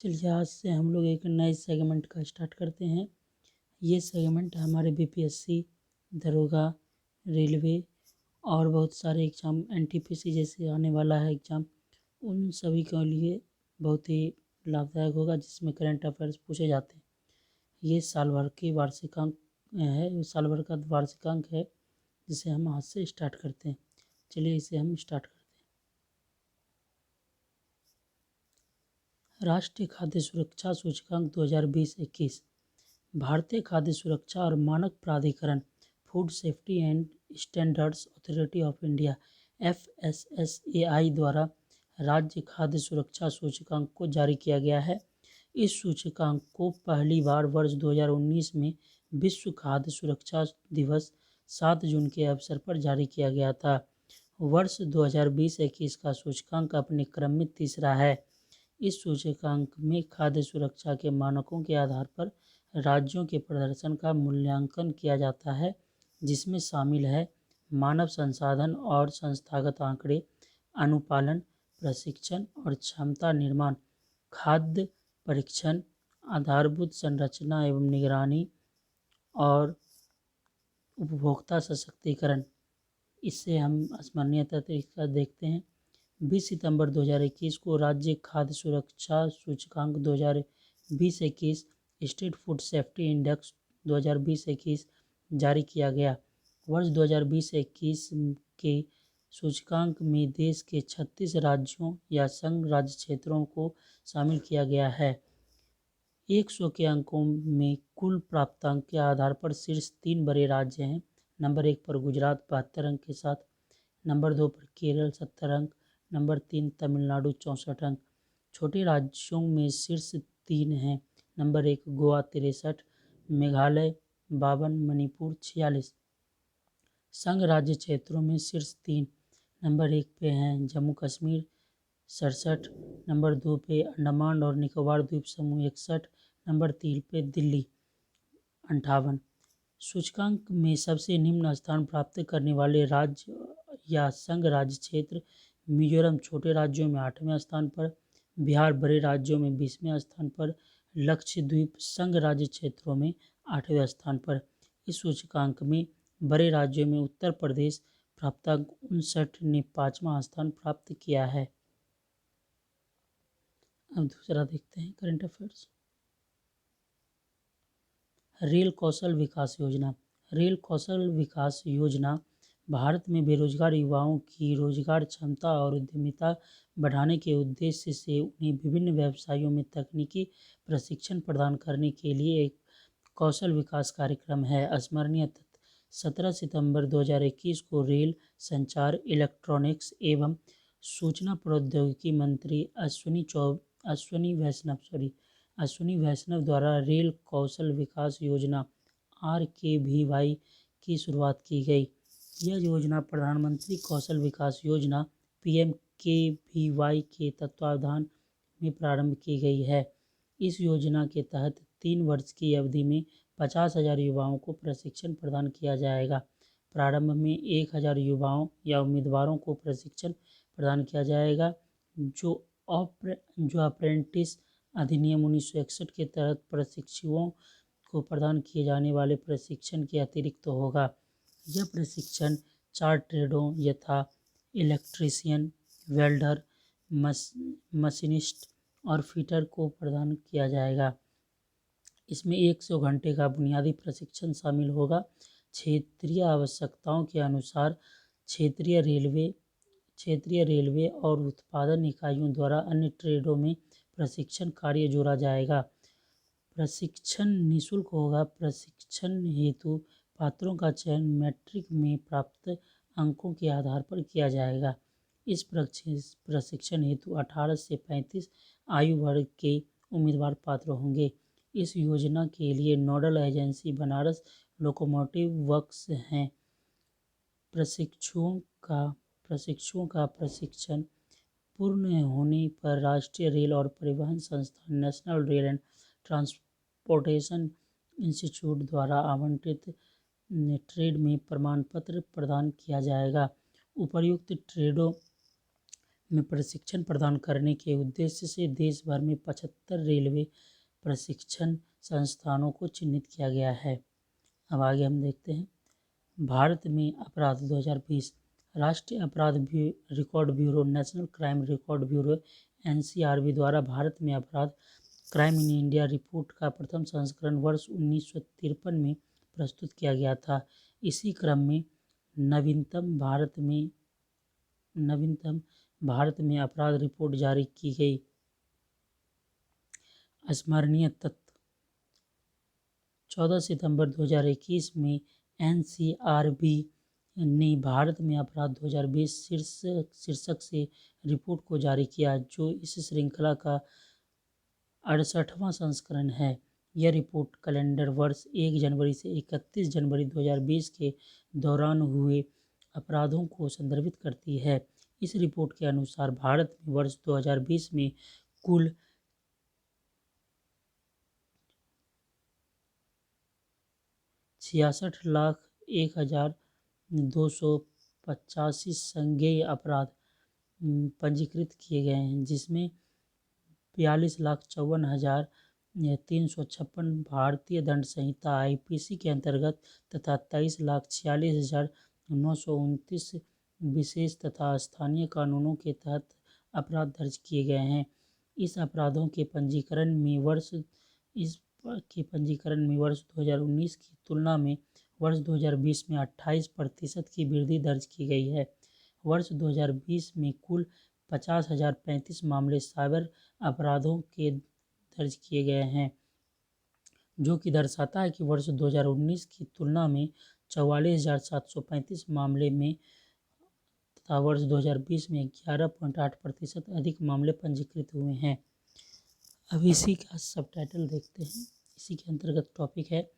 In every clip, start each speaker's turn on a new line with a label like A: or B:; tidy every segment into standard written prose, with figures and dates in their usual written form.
A: चलिए आज से हम लोग एक नए सेगमेंट का स्टार्ट करते हैं। ये सेगमेंट हमारे बीपीएससी, दरोगा, रेलवे और बहुत सारे एग्ज़ाम एनटीपीसी जैसे आने वाला है एग्ज़ाम, उन सभी के लिए बहुत ही लाभदायक होगा, जिसमें करंट अफेयर्स पूछे जाते हैं। ये साल भर की वार्षिकांक है, साल भर का वार्षिकांक है, जिसे हम आज से स्टार्ट करते हैं। चलिए इसे हम स्टार्ट करते हैं। राष्ट्रीय खाद्य सुरक्षा सूचकांक 2020-21। भारतीय खाद्य सुरक्षा और मानक प्राधिकरण food safety and standards authority of India FSSAI द्वारा राज्य खाद्य सुरक्षा सूचकांक को जारी किया गया है। इस सूचकांक को पहली बार वर्ष 2019 में विश्व खाद्य सुरक्षा दिवस 7 जून के अवसर पर जारी किया गया था। वर्ष 2020-21 का सूचकांक अपने क्रम में तीसरा है। इस सूचकांक में खाद्य सुरक्षा के मानकों के आधार पर राज्यों के प्रदर्शन का मूल्यांकन किया जाता है, जिसमें शामिल है मानव संसाधन और संस्थागत आंकड़े, अनुपालन, प्रशिक्षण और क्षमता निर्माण, खाद्य परीक्षण, आधारभूत संरचना एवं निगरानी और उपभोक्ता सशक्तिकरण। इससे हम स्मरणीय तरीका देखते हैं। 20 सितंबर 2021 को राज्य खाद्य सुरक्षा सूचकांक 2020-21 स्टेट फूड सेफ्टी इंडेक्स 2020-21 जारी किया गया। वर्ष 2020-21 के सूचकांक में देश के 36 राज्यों या संघ राज्य क्षेत्रों को शामिल किया गया है। 100 के अंकों में कुल प्राप्तांक के आधार पर शीर्ष 3 बड़े राज्य हैं। नंबर 1 पर गुजरात 72 अंक के साथ, नंबर 2 पर केरल 70 अंक, नंबर 3 तमिलनाडु 64 अंक। छोटे राज्यों में शीर्ष 3 हैं। नंबर 1 गोवा 63, मेघालय 52, मणिपुर 46। संघ राज्य क्षेत्रों में शीर्ष 3 नंबर 1 पे हैं जम्मू कश्मीर 67, नंबर 2 पे अंडमान और निकोबार द्वीप समूह 61, नंबर 3 पे दिल्ली 58। सूचकांक में सबसे निम्न स्थान प्राप्त करने वाले राज्य या संघ राज्य क्षेत्र: मिजोरम छोटे राज्यों में 8वें स्थान पर, बिहार बड़े राज्यों में 20वें स्थान पर, लक्षद्वीप संघ राज्य क्षेत्रों में 8वें स्थान पर। इस सूचकांक में बड़े राज्यों में उत्तर प्रदेश प्राप्तांक 59 ने 5वां स्थान प्राप्त किया है। अब दूसरा देखते हैं करंट अफेयर्स। रेल कौशल विकास योजना। रेल कौशल विकास योजना भारत में बेरोजगार युवाओं की रोजगार क्षमता और उद्यमिता बढ़ाने के उद्देश्य से उन्हें विभिन्न व्यवसायों में तकनीकी प्रशिक्षण प्रदान करने के लिए एक कौशल विकास कार्यक्रम है। स्मरणीय तथ्य: 17 सितंबर 2021 को रेल, संचार, इलेक्ट्रॉनिक्स एवं सूचना प्रौद्योगिकी मंत्री अश्विनी वैष्णव द्वारा रेल कौशल विकास योजना RKVY की शुरुआत की गई। यह योजना प्रधानमंत्री कौशल विकास योजना PMKVY के तत्वावधान में प्रारंभ की गई है। इस योजना के तहत 3 वर्ष की अवधि में 50,000 युवाओं को प्रशिक्षण प्रदान किया जाएगा। प्रारंभ में 1,000 युवाओं या उम्मीदवारों को प्रशिक्षण प्रदान किया जाएगा, जो अप्रेंटिस अधिनियम 1961 के तहत प्रशिक्षुओं को प्रदान किए जाने वाले प्रशिक्षण के अतिरिक्त होगा। यह प्रशिक्षण 4 ट्रेडों यथा इलेक्ट्रीशियन, वेल्डर, मशीनिस्ट और फिटर को प्रदान किया जाएगा। इसमें 100 घंटे का बुनियादी प्रशिक्षण शामिल होगा। क्षेत्रीय आवश्यकताओं के अनुसार क्षेत्रीय रेलवे और उत्पादन इकाइयों द्वारा अन्य ट्रेडों में प्रशिक्षण कार्य जोड़ा जाएगा। प्रशिक्षण निःशुल्क होगा। प्रशिक्षण हेतु पात्रों का चयन मैट्रिक में प्राप्त अंकों के आधार पर किया जाएगा। इस प्रशिक्षण हेतु 18 से 35 आयु वर्ग के उम्मीदवार पात्र होंगे। इस योजना के लिए nodal agency Banaras locomotive works है। प्रशिक्षुओं का प्रशिक्षण पूर्ण होने पर राष्ट्रीय रेल और परिवहन संस्थान national rail and transportation institute द्वारा आवंटित ट्रेड में प्रमाण पत्र प्रदान किया जाएगा। उपर्युक्त ट्रेडों में प्रशिक्षण प्रदान करने के उद्देश्य से देश भर में 75 रेलवे प्रशिक्षण संस्थानों को चिन्हित किया गया है। अब आगे हम देखते हैं भारत में अपराध 2020। राष्ट्रीय अपराध record bureau national crime record bureau NCRB द्वारा भारत में अपराध क्राइम इन इंडिया रिपोर्ट का प्रथम संस्करण वर्ष 1953 में प्रस्तुत किया गया था। इसी क्रम में नवीनतम भारत में अपराध रिपोर्ट जारी की गई। स्मरणीय तथ्य 14 सितंबर 2021 में NCRB ने भारत में अपराध 2020 शीर्षक से रिपोर्ट को जारी किया, जो इस श्रृंखला का 68वां संस्करण है। यह रिपोर्ट कैलेंडर वर्ष 1 जनवरी से 31 जनवरी 2020 के दौरान हुए अपराधों को संदर्भित करती है। इस रिपोर्ट के अनुसार भारत में वर्ष 2020 में कुल 66,01,285 संज्ञेय अपराध पंजीकृत किए गए हैं, जिसमें 42,54,356 भारतीय दंड संहिता IPC के अंतर्गत तथा 23,46,929 विशेष तथा स्थानीय कानूनों के तहत अपराध दर्ज किए गए हैं। इस अपराधों के पंजीकरण में वर्ष 2019 की तुलना में वर्ष 2020 में 28% की वृद्धि दर्ज की गई है। वर्ष 2020 में कुल 50,035 मामले साइबर अपराधों के दर्ज किए गए हैं, जो कि दर्शाता है कि वर्ष 2019 की तुलना में 44,735 मामले में तथा वर्ष 2020 में 11.8% अधिक मामले पंजीकृत हुए हैं। अब इसी का सबटाइटल देखते हैं। इसी के अंतर्गत टॉपिक है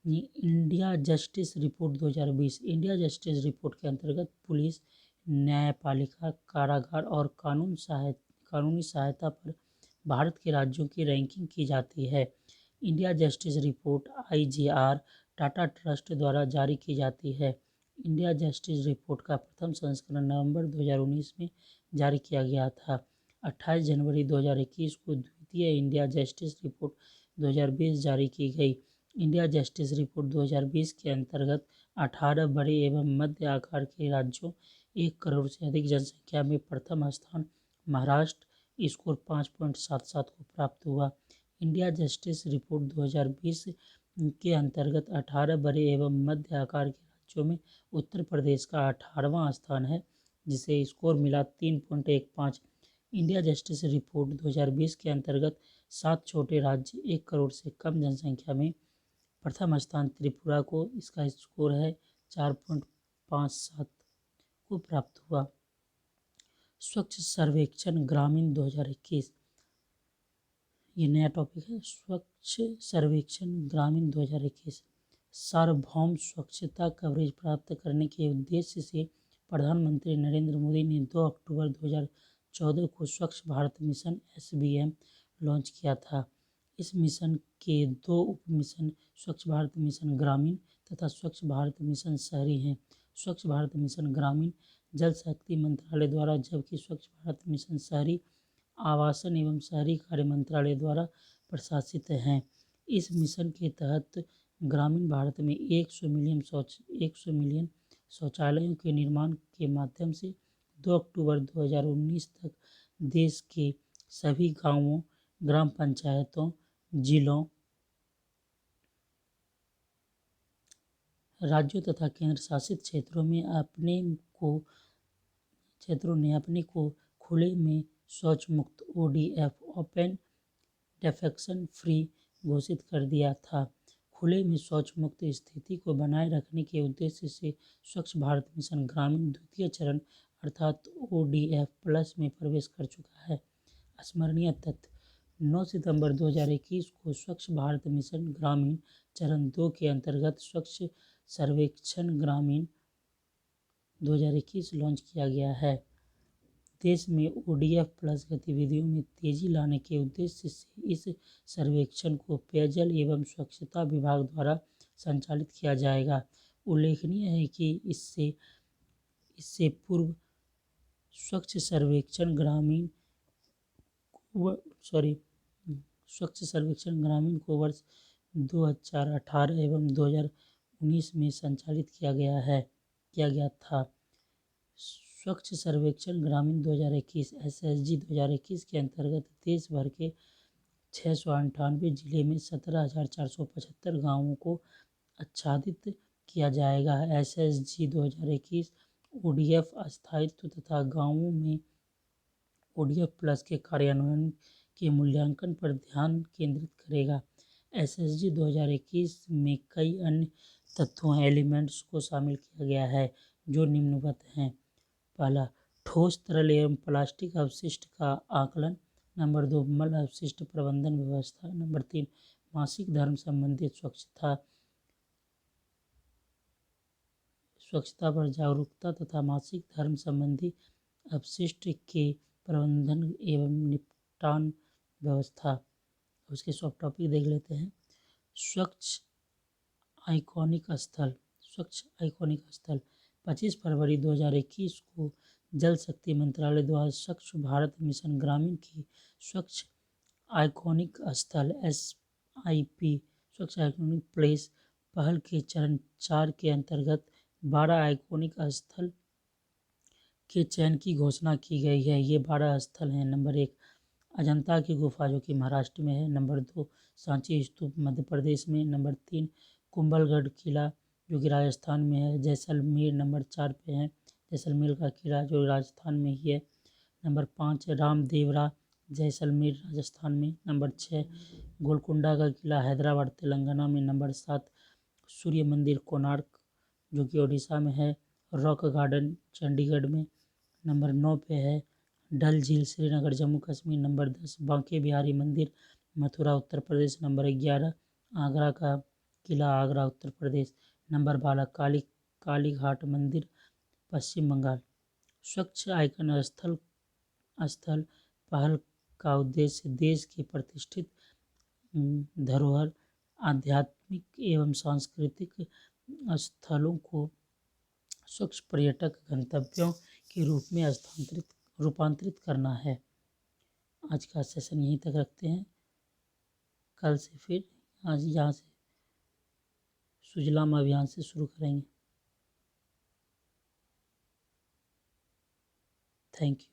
A: India justice report 2020। India justice report के अंतर्गत पुलिस, न्यायपालिका, कारागार और कानूनी सहायता पर भारत के राज्यों की रैंकिंग की जाती है। India justice report IJR Tata trust द्वारा जारी की जाती है। इंडिया जस्टिस रिपोर्ट का प्रथम संस्करण नवंबर 2019 में जारी किया गया था। 28 जनवरी 2021 को द्वितीय इंडिया जस्टिस रिपोर्ट 2020 जारी की गई। इंडिया जस्टिस रिपोर्ट 2020 के अंतर्गत 18 बड़े एवं मध्य आकार के राज्यों 1 करोड़ से अधिक जनसंख्या में प्रथम स्थान महाराष्ट्र स्कोर 5.77 को प्राप्त हुआ। इंडिया जस्टिस रिपोर्ट 2020 के अंतर्गत 18 बड़े एवं मध्य आकार के राज्यों में उत्तर प्रदेश का 18वां स्थान है, जिसे स्कोर मिला 3.15। इंडिया जस्टिस रिपोर्ट 2020 के अंतर्गत 7 छोटे राज्य 1 करोड़ से कम जनसंख्या में प्रथम स्थान त्रिपुरा को, इसका स्कोर है 4.57 को प्राप्त हुआ। स्वच्छ सर्वेक्षण ग्रामीण 2021, ये नया टॉपिक है। स्वच्छ सर्वेक्षण ग्रामीण 2021 सार्वभौम स्वच्छता कवरेज प्राप्त करने के उद्देश्य से प्रधानमंत्री नरेंद्र मोदी ने 2 अक्टूबर 2014 को स्वच्छ भारत मिशन SBM लॉन्च किया था। इस मिशन के 2 उप मिशन स्वच्छ भारत मिशन ग्रामीण तथा स्वच्छ भारत मिशन शहरी हैं। स्वच्छ भारत मिशन ग्रामीण जल शक्ति मंत्रालय द्वारा, जबकि स्वच्छ भारत मिशन शहरी आवासन एवं शहरी कार्य मंत्रालय द्वारा प्रशासित हैं। इस मिशन के तहत ग्रामीण भारत में 100 मिलियन शौचालयों के निर्माण के माध्यम से 2 अक्टूबर 2019 तक देश के सभी गांवों, ग्राम पंचायतों, जिलों, राज्यों तथा केंद्र शासित क्षेत्रों ने अपने को खुले में शौच मुक्त ODF ओपन डेफेकेशन फ्री घोषित कर दिया था। खुले में शौच मुक्त स्थिति को बनाए रखने के उद्देश्य से स्वच्छ भारत मिशन ग्रामीण द्वितीय चरण अर्थात ODF प्लस में प्रवेश कर चुका है। स्मरणीय तथ्य 9 सितंबर 2021 को स्वच्छ भारत मिशन ग्रामीण चरण 2 के अंतर्गत स्वच्छ सर्वेक्षण ग्रामीण 2021 लॉन्च किया गया है। देश में ODF प्लस गतिविधियों में तेजी लाने के उद्देश्य से इस सर्वेक्षण को पेयजल एवं स्वच्छता विभाग द्वारा संचालित किया जाएगा। उल्लेखनीय है कि इससे पूर्व स्वच्छ सर्वेक्षण ग्रामीण स्वच्छ सर्वेक्षण ग्रामीण को वर्ष 2018 एवं 2019 में संचालित किया गया था। स्वच्छ सर्वेक्षण ग्रामीण 2021 SSG 2021 के अंतर्गत देश भर के 698 जिले में 17,475 गाँवों को आच्छादित किया जाएगा। SSG 2021 ODF स्थायित्व तथा गाँवों में ODF प्लस के कार्यान्वयन के मूल्यांकन पर ध्यान केंद्रित करेगा। SSG 2021 में कई अन्य तत्वों एलिमेंट्स को शामिल किया गया है जो निम्नवत हैं। पहला, ठोस तरल एवं प्लास्टिक अपशिष्ट का आकलन। नंबर 2, मल अपशिष्ट प्रबंधन व्यवस्था। नंबर 3, मासिक धर्म संबंधी स्वच्छता पर जागरूकता तथा मासिक धर्म संबंधी अपशिष्ट के प्रबंधन एवं निपटान व्यवस्था। उसके सॉफ्ट टॉपिक देख लेते हैं। स्वच्छ आइकॉनिक स्थल 25 फरवरी 2021 को जल शक्ति मंत्रालय द्वारा स्वच्छ भारत मिशन ग्रामीण की स्वच्छ आइकॉनिक स्थल SIP स्वच्छ आइकॉनिक प्लेस पहल के चरण 4 के अंतर्गत 12 आइकॉनिक स्थल के चयन की घोषणा की गई है। ये 12 स्थल हैं। नंबर 1, अजंता की गुफा जो कि महाराष्ट्र में है। नंबर 2, सांची स्तूप मध्य प्रदेश में। नंबर 3, कुंभलगढ़ किला जो कि राजस्थान में है। जैसलमेर नंबर 4 पे है, जैसलमेर का किला जो राजस्थान में ही है। नंबर 5, रामदेवरा जैसलमेर राजस्थान में। नंबर 6, गोलकुंडा का किला हैदराबाद तेलंगाना में। नंबर 7, सूर्य मंदिर कोणार्क जो कि उड़ीसा में है। रॉक गार्डन चंडीगढ़ में। नंबर 9 पे है डल झील श्रीनगर जम्मू कश्मीर। नंबर 10, बांके बिहारी मंदिर मथुरा उत्तर प्रदेश। नंबर 11, आगरा का किला आगरा उत्तर प्रदेश। नंबर 12, काली घाट मंदिर पश्चिम बंगाल। स्वच्छ आइकन स्थल पहल का उद्देश्य देश के प्रतिष्ठित धरोहर, आध्यात्मिक एवं सांस्कृतिक स्थलों को स्वच्छ पर्यटक गंतव्यों के रूप में रूपांतरित करना है। आज का सेशन यहीं तक रखते हैं। कल से फिर आज यहाँ से सुजलाम अभियान से शुरू करेंगे। Thank you.